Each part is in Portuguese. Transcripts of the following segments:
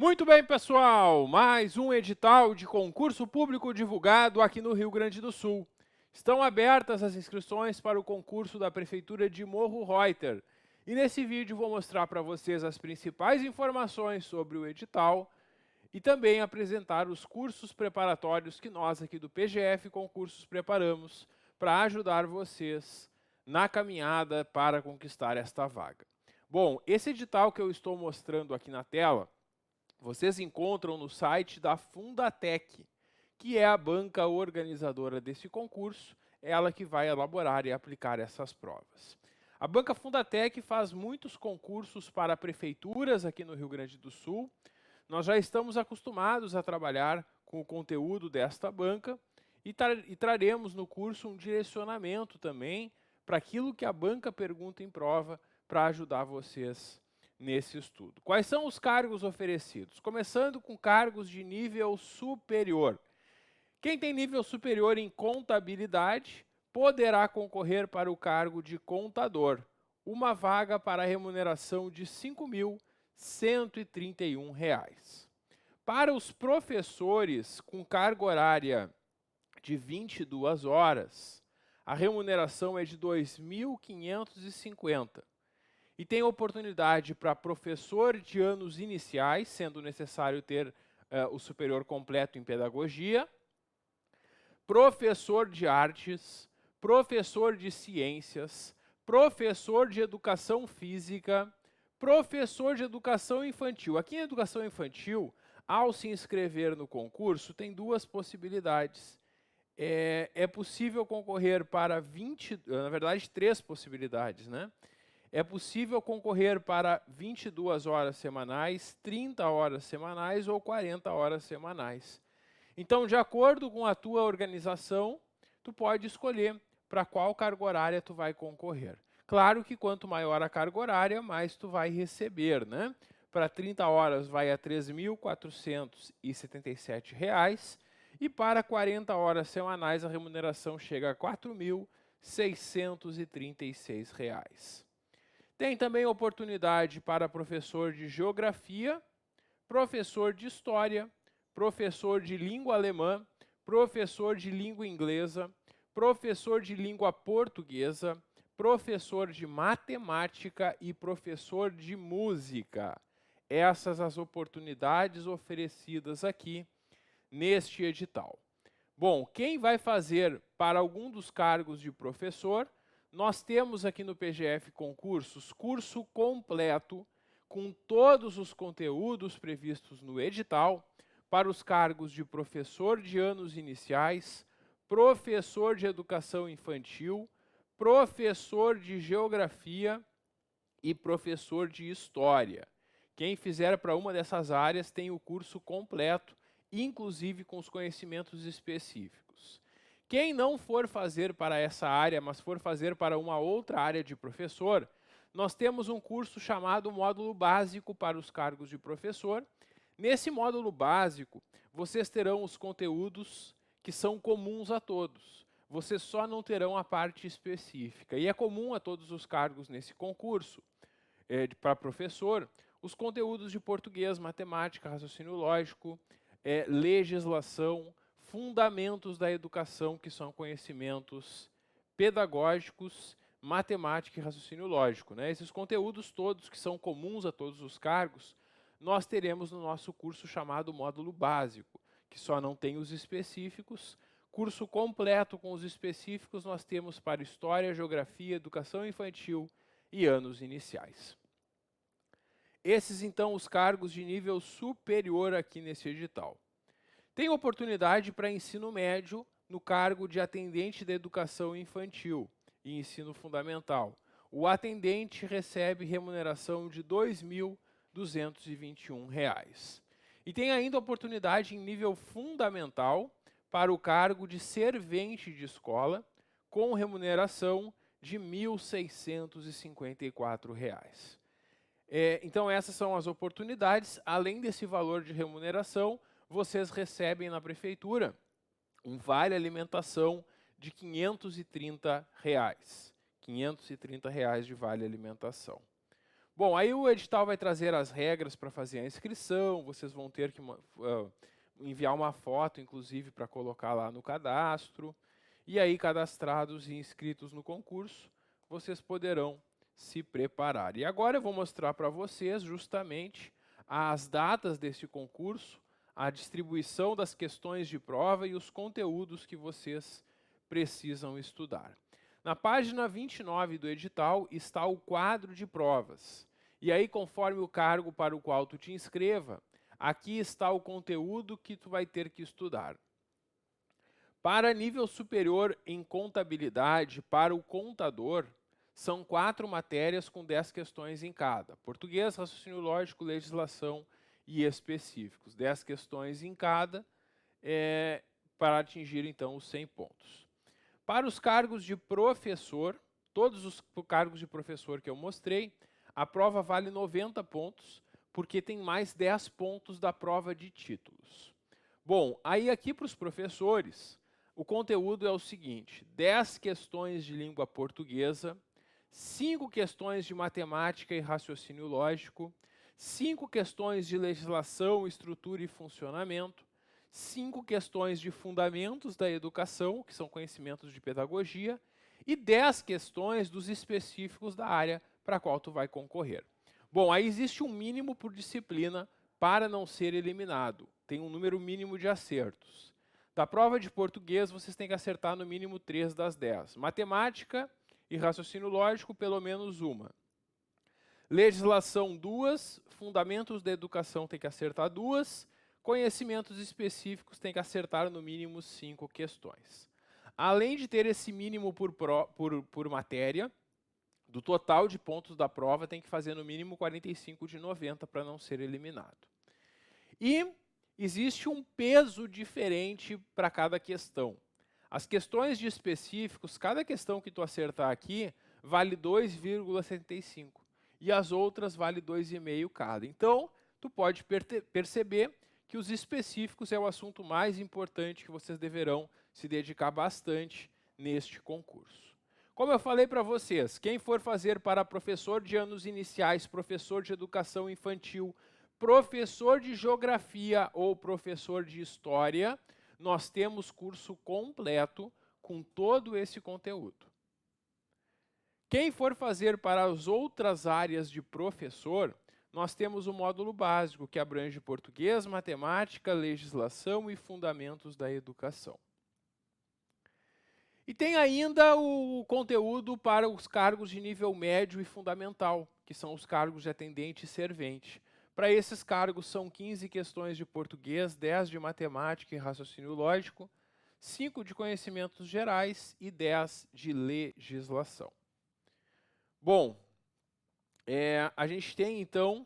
Muito bem, pessoal! Mais um edital de concurso público divulgado aqui no Rio Grande do Sul. Estão abertas as inscrições para o concurso da Prefeitura de Morro Reuter. E nesse vídeo vou mostrar para vocês as principais informações sobre o edital e também apresentar os cursos preparatórios que nós aqui do PGF Concursos preparamos para ajudar vocês na caminhada para conquistar esta vaga. Bom, esse edital que eu estou mostrando aqui na tela vocês encontram no site da Fundatec, que é a banca organizadora desse concurso, ela que vai elaborar e aplicar essas provas. A banca Fundatec faz muitos concursos para prefeituras aqui no Rio Grande do Sul. Nós já estamos acostumados a trabalhar com o conteúdo desta banca e traremos no curso um direcionamento também para aquilo que a banca pergunta em prova para ajudar vocês nesse estudo. Quais são os cargos oferecidos? Começando com cargos de nível superior. Quem tem nível superior em contabilidade poderá concorrer para o cargo de contador, uma vaga para a remuneração de R$ 5.131. Para os professores com carga horária de 22 horas, a remuneração é de R$ 2.550. E tem oportunidade para professor de anos iniciais, sendo necessário ter o superior completo em pedagogia, professor de artes, professor de ciências, professor de educação física, professor de educação infantil. Aqui em educação infantil, ao se inscrever no concurso, tem duas possibilidades. É possível concorrer para na verdade, 3 possibilidades, né? É possível concorrer para 22 horas semanais, 30 horas semanais ou 40 horas semanais. Então, de acordo com a tua organização, tu pode escolher para qual carga horária tu vai concorrer. Claro que quanto maior a carga horária, mais tu vai receber, né? Para 30 horas vai a R$ 3.477 e para 40 horas semanais a remuneração chega a R$ 4.636. Tem também oportunidade para professor de geografia, professor de história, professor de língua alemã, professor de língua inglesa, professor de língua portuguesa, professor de matemática e professor de música. Essas as oportunidades oferecidas aqui neste edital. Bom, quem vai fazer para algum dos cargos de professor? Nós temos aqui no PGF Concursos curso completo com todos os conteúdos previstos no edital para os cargos de professor de anos iniciais, professor de educação infantil, professor de geografia e professor de história. Quem fizer para uma dessas áreas tem o curso completo, inclusive com os conhecimentos específicos. Quem não for fazer para essa área, mas for fazer para uma outra área de professor, nós temos um curso chamado Módulo Básico para os cargos de professor. Nesse módulo básico, vocês terão os conteúdos que são comuns a todos. Vocês só não terão a parte específica. E é comum a todos os cargos nesse concurso, para professor, os conteúdos de português, matemática, raciocínio lógico, legislação, fundamentos da educação, que são conhecimentos pedagógicos, matemática e raciocínio lógico, né? Esses conteúdos todos que são comuns a todos os cargos, nós teremos no nosso curso chamado Módulo Básico, que só não tem os específicos. Curso completo com os específicos nós temos para História, Geografia, Educação Infantil e anos iniciais. Esses, então, os cargos de nível superior aqui nesse edital. Tem oportunidade para ensino médio no cargo de atendente da educação infantil e ensino fundamental. O atendente recebe remuneração de R$ 2.221. E tem ainda oportunidade em nível fundamental para o cargo de servente de escola, com remuneração de R$ 1.654. Então, essas são as oportunidades. Além desse valor de remuneração, vocês recebem na prefeitura um vale alimentação de R$ 530. R$ 530 de vale alimentação. Bom, aí o edital vai trazer as regras para fazer a inscrição, vocês vão ter que enviar uma foto, inclusive, para colocar lá no cadastro. E aí, cadastrados e inscritos no concurso, vocês poderão se preparar. E agora eu vou mostrar para vocês justamente as datas desse concurso, a distribuição das questões de prova e os conteúdos que vocês precisam estudar. Na página 29 do edital está o quadro de provas. E aí, conforme o cargo para o qual tu te inscreva, aqui está o conteúdo que tu vai ter que estudar. Para nível superior em contabilidade, para o contador, são 4 matérias com 10 questões em cada. Português, raciocínio lógico, legislação e específicos. 10 questões em cada, para atingir, então, os 100 pontos. Para os cargos de professor, todos os cargos de professor que eu mostrei, a prova vale 90 pontos, porque tem mais 10 pontos da prova de títulos. Bom, aí aqui para os professores, o conteúdo é o seguinte: 10 questões de língua portuguesa, 5 questões de matemática e raciocínio lógico, 5 questões de legislação, estrutura e funcionamento, 5 questões de fundamentos da educação, que são conhecimentos de pedagogia, e 10 questões dos específicos da área para a qual tu vai concorrer. Bom, aí existe um mínimo por disciplina para não ser eliminado. Tem um número mínimo de acertos. Da prova de português, vocês têm que acertar no mínimo 3 das 10. Matemática e raciocínio lógico, pelo menos uma. Legislação, 2. Fundamentos da educação, tem que acertar 2. Conhecimentos específicos, tem que acertar no mínimo 5 questões. Além de ter esse mínimo por matéria, do total de pontos da prova, tem que fazer no mínimo 45 de 90 para não ser eliminado. E existe um peso diferente para cada questão. As questões de específicos, cada questão que tu acertar aqui, vale 2,75. E as outras vale 2,5 cada. Então, tu pode perceber que os específicos é o assunto mais importante que vocês deverão se dedicar bastante neste concurso. Como eu falei para vocês, quem for fazer para professor de anos iniciais, professor de educação infantil, professor de geografia ou professor de história, nós temos curso completo com todo esse conteúdo. Quem for fazer para as outras áreas de professor, nós temos o módulo básico, que abrange português, matemática, legislação e fundamentos da educação. E tem ainda o conteúdo para os cargos de nível médio e fundamental, que são os cargos de atendente e servente. Para esses cargos são 15 questões de português, 10 de matemática e raciocínio lógico, 5 de conhecimentos gerais e 10 de legislação. Bom, a gente tem então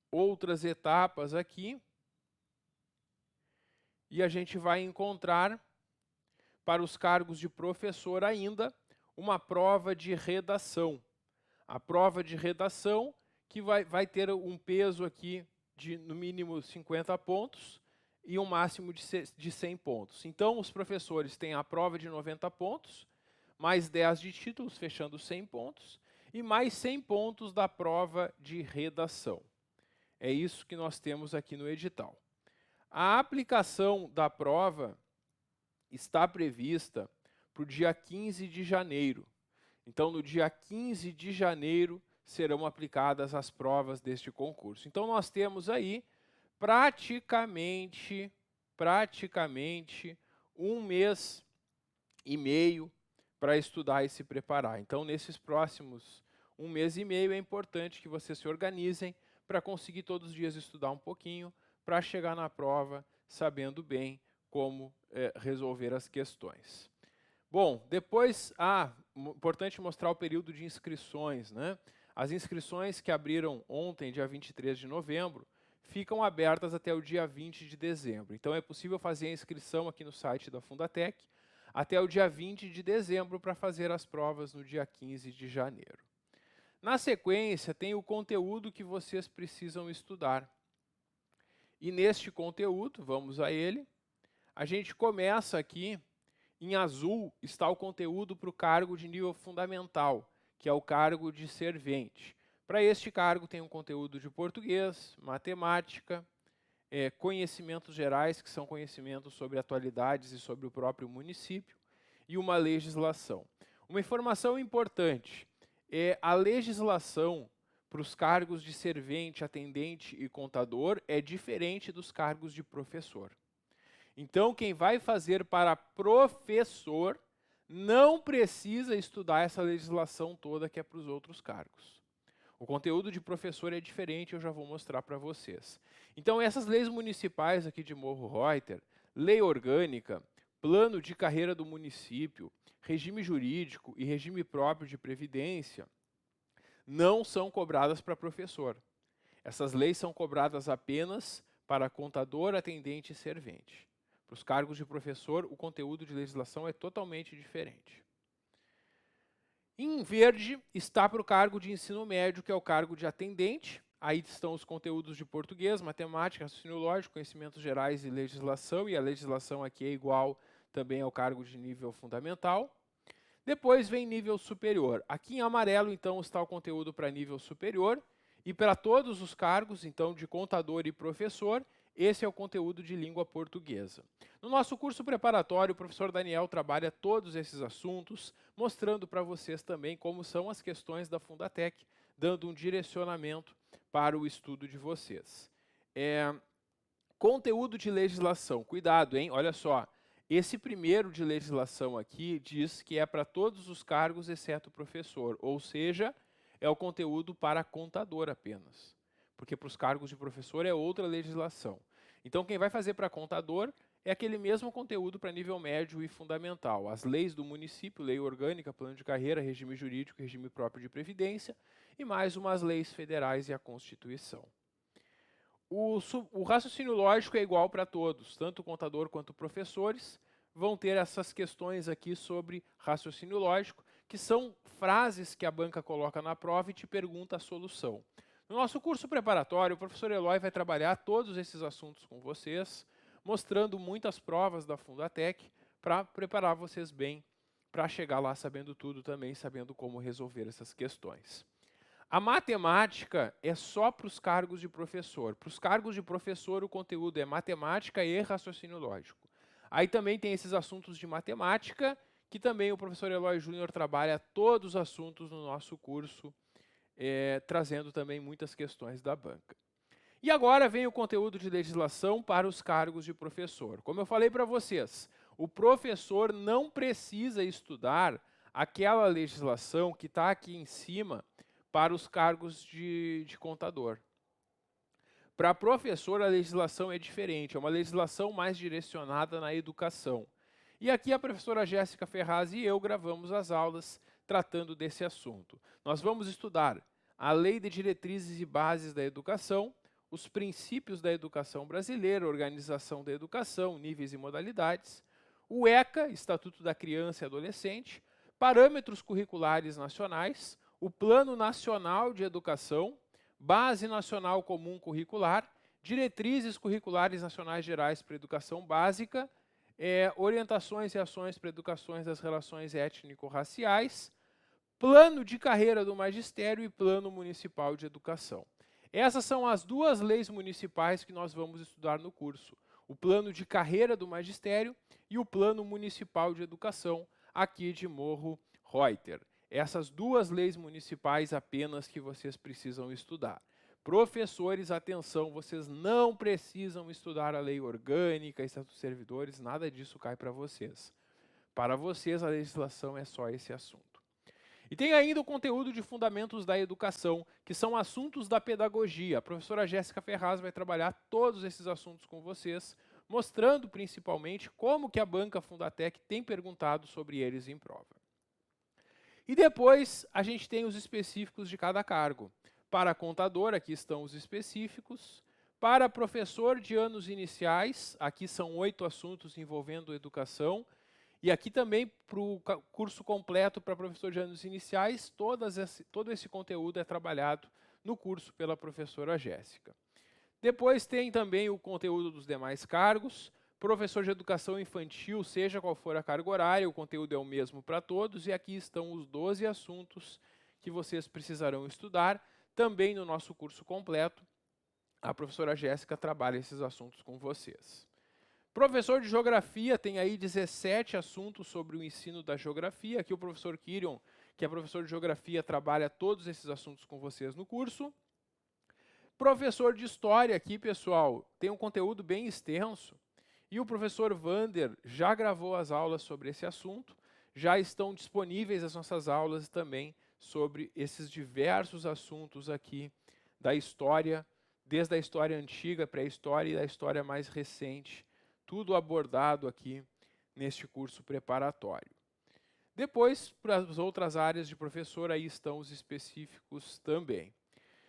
outras etapas aqui e a gente vai encontrar para os cargos de professor ainda uma prova de redação. A prova de redação que vai ter um peso aqui de no mínimo 50 pontos e um máximo de 100 pontos. Então, os professores têm a prova de 90 pontos, mais 10 de títulos, fechando 100 pontos, e mais 100 pontos da prova de redação. É isso que nós temos aqui no edital. A aplicação da prova está prevista para o dia 15 de janeiro. Então, no dia 15 de janeiro, serão aplicadas as provas deste concurso. Então, nós temos aí praticamente 1 mês e meio para estudar e se preparar. Então, nesses próximos 1 mês e meio, é importante que vocês se organizem para conseguir todos os dias estudar um pouquinho, para chegar na prova sabendo bem como resolver as questões. Bom, depois, importante mostrar o período de inscrições, né? As inscrições que abriram ontem, dia 23 de novembro, ficam abertas até o dia 20 de dezembro. Então, é possível fazer a inscrição aqui no site da Fundatec até o dia 20 de dezembro para fazer as provas no dia 15 de janeiro. Na sequência, tem o conteúdo que vocês precisam estudar. E neste conteúdo, vamos a ele, a gente começa aqui, em azul está o conteúdo para o cargo de nível fundamental, que é o cargo de servente. Para este cargo tem um conteúdo de português, matemática, conhecimentos gerais, que são conhecimentos sobre atualidades e sobre o próprio município, e uma legislação. Uma informação importante é a legislação para os cargos de servente, atendente e contador é diferente dos cargos de professor. Então, quem vai fazer para professor não precisa estudar essa legislação toda que é para os outros cargos. O conteúdo de professor é diferente, eu já vou mostrar para vocês. Então, essas leis municipais aqui de Morro Reuter, lei orgânica, plano de carreira do município, regime jurídico e regime próprio de previdência, não são cobradas para professor. Essas leis são cobradas apenas para contador, atendente e servente. Para os cargos de professor, o conteúdo de legislação é totalmente diferente. Em verde está para o cargo de ensino médio, que é o cargo de atendente. Aí estão os conteúdos de português, matemática, raciocínio lógico, conhecimentos gerais e legislação. E a legislação aqui é igual também ao cargo de nível fundamental. Depois vem nível superior. Aqui em amarelo, então, está o conteúdo para nível superior. E para todos os cargos, então, de contador e professor, esse é o conteúdo de língua portuguesa. No nosso curso preparatório, o professor Daniel trabalha todos esses assuntos, mostrando para vocês também como são as questões da Fundatec, dando um direcionamento para o estudo de vocês. Conteúdo de legislação. Cuidado, hein? Olha só. Esse primeiro de legislação aqui diz que é para todos os cargos, exceto professor, ou seja, é o conteúdo para contador apenas, porque para os cargos de professor é outra legislação. Então, quem vai fazer para contador é aquele mesmo conteúdo para nível médio e fundamental. As leis do município, lei orgânica, plano de carreira, regime jurídico, regime próprio de previdência e mais umas leis federais e a Constituição. O raciocínio lógico é igual para todos, tanto o contador quanto professores vão ter essas questões aqui sobre raciocínio lógico, que são frases que a banca coloca na prova e te pergunta a solução. No nosso curso preparatório, o professor Eloy vai trabalhar todos esses assuntos com vocês, mostrando muitas provas da Fundatec para preparar vocês bem para chegar lá sabendo tudo também, sabendo como resolver essas questões. A matemática é só para os cargos de professor. Para os cargos de professor, o conteúdo é matemática e raciocínio lógico. Aí também tem esses assuntos de matemática, que também o professor Eloy Júnior trabalha todos os assuntos no nosso curso, trazendo também muitas questões da banca. E agora vem o conteúdo de legislação para os cargos de professor. Como eu falei para vocês, o professor não precisa estudar aquela legislação que está aqui em cima para os cargos de contador. Para professor, a legislação é diferente, é uma legislação mais direcionada na educação. E aqui a professora Jéssica Ferraz e eu gravamos as aulas tratando desse assunto. Nós vamos estudar a Lei de Diretrizes e Bases da Educação, os princípios da educação brasileira, organização da educação, níveis e modalidades, o ECA, Estatuto da Criança e Adolescente, parâmetros curriculares nacionais, o Plano Nacional de Educação, Base Nacional Comum Curricular, Diretrizes Curriculares Nacionais Gerais para a Educação Básica, Orientações e Ações para a Educação das Relações Étnico-Raciais, Plano de Carreira do Magistério e Plano Municipal de Educação. Essas são as duas leis municipais que nós vamos estudar no curso. O Plano de Carreira do Magistério e o Plano Municipal de Educação, aqui de Morro Reuter. Essas duas leis municipais apenas que vocês precisam estudar. Professores, atenção, vocês não precisam estudar a lei orgânica, estatuto dos servidores, nada disso cai para vocês. Para vocês, a legislação é só esse assunto. E tem ainda o conteúdo de fundamentos da educação, que são assuntos da pedagogia. A professora Jéssica Ferraz vai trabalhar todos esses assuntos com vocês, mostrando principalmente como que a banca Fundatec tem perguntado sobre eles em prova. E depois a gente tem os específicos de cada cargo. Para contador, aqui estão os específicos. Para professor de anos iniciais, aqui são 8 assuntos envolvendo educação. E aqui também, para o curso completo para professor de anos iniciais, todo esse conteúdo é trabalhado no curso pela professora Jéssica. Depois tem também o conteúdo dos demais cargos. Professor de educação infantil, seja qual for a carga horária, o conteúdo é o mesmo para todos. E aqui estão os 12 assuntos que vocês precisarão estudar, também no nosso curso completo, a professora Jéssica trabalha esses assuntos com vocês. Professor de Geografia tem aí 17 assuntos sobre o ensino da geografia. Aqui o professor Kirion, que é professor de Geografia, trabalha todos esses assuntos com vocês no curso. Professor de História aqui, pessoal, tem um conteúdo bem extenso. E o professor Vander já gravou as aulas sobre esse assunto. Já estão disponíveis as nossas aulas também sobre esses diversos assuntos aqui da história, desde a história antiga, pré-história e da história mais recente, tudo abordado aqui neste curso preparatório. Depois, para as outras áreas de professor, aí estão os específicos também.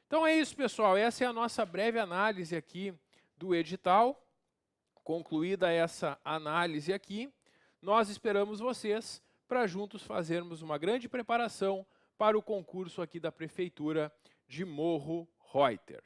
Então é isso, pessoal. Essa é a nossa breve análise aqui do edital. Concluída essa análise aqui, nós esperamos vocês para juntos fazermos uma grande preparação para o concurso aqui da Prefeitura de Morro Reuter.